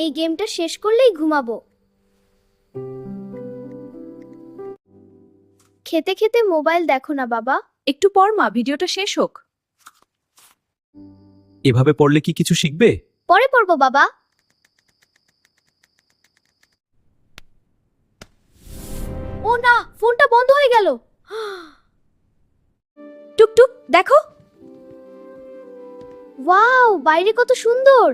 এই গেমটা শেষ করলেই ঘুমাবো। খেতে খেতে মোবাইল দেখো না বাবা। একটু পর মা, ভিডিওটা শেষ হোক। এভাবে পড়লে কি কিছু শিখবে? পরে পড়বো বাবা। ও না, ফোনটা বন্ধ হয়ে গেল। টুকটুক দেখো। ওয়াও, বাইরে কত সুন্দর।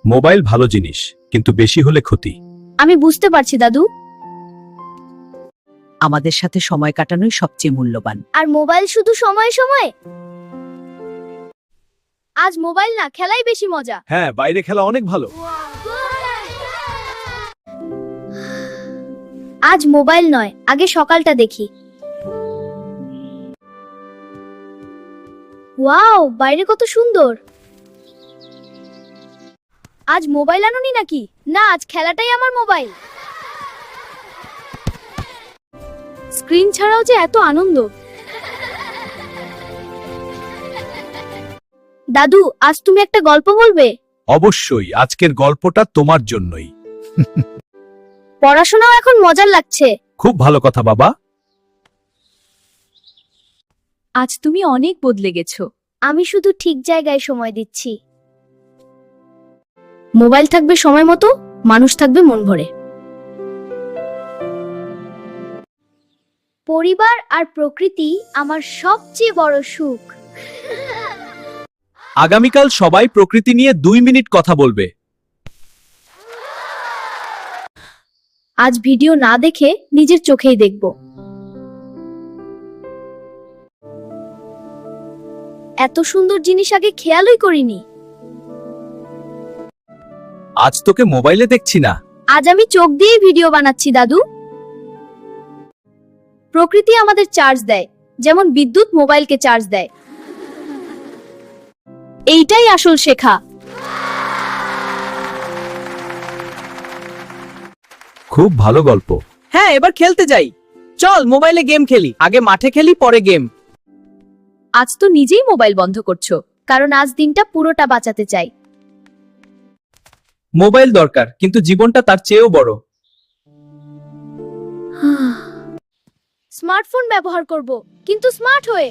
মোবাইল ভালো জিনিস, কিন্তু বেশি হলে ক্ষতি। আমি বুঝতে পারছি দাদু। আমাদের সাথে সময় কাটানোই সবচেয়ে মূল্যবান। আর মোবাইল শুধু সময়ে সময়ে। আজ মোবাইল না, খেলাই বেশি মজা। হ্যাঁ, বাইরে খেলা অনেক ভালো। আজ মোবাইল নয়, আগে সকালটা দেখি। ওয়াও, বাইরে কত সুন্দর। আজ মোবাইল আনোনি নাকি? না, আজ খেলাটাই আমার মোবাইল। স্ক্রিন ছাড়াও যে এত আনন্দ। দাদু, আজ তুমি একটা গল্প বলবে? অবশ্যই, আজকের গল্পটা তোমার জন্যই। পড়াশোনাও এখন মজার লাগছে। খুব ভালো কথা বাবা। আজ তুমি অনেক বদলে গেছো। আমি শুধু ঠিক জায়গায় সময় দিচ্ছি। মোবাইল থাকবে সময় মতো, মানুষ থাকবে মন ভরে। পরিবার আর প্রকৃতি আমার সবচেয়ে বড় সুখ। আগামীকাল সবাই প্রকৃতি নিয়ে 2 মিনিট কথা বলবে। আজ ভিডিও না দেখে নিজের চোখেই দেখব। এত সুন্দর জিনিস আগে খেয়ালই করিনি। আজ তোকে মোবাইলে দেখছি না। আজ আমি চোখ দিয়ে ভিডিও বানাচ্ছি দাদু। প্রকৃতি আমাদের চার্জ দেয়, যেমন বিদ্যুৎ মোবাইলকে চার্জ দেয়। এইটাই আসল শেখা। খুব ভালো গল্প। হ্যাঁ, এবার খেলতে যাই। চল মোবাইলে গেম খেলি। আগে মাঠে খেলি, পরে গেম। আজ তো নিজেই মোবাইল বন্ধ করছো। কারণ আজ দিনটা পুরোটা বাঁচাতে চাই। মোবাইল দরকার, কিন্তু জীবনটা তার চেয়েও বড়। স্মার্টফোন ব্যবহার করব, কিন্তু স্মার্ট হয়ে।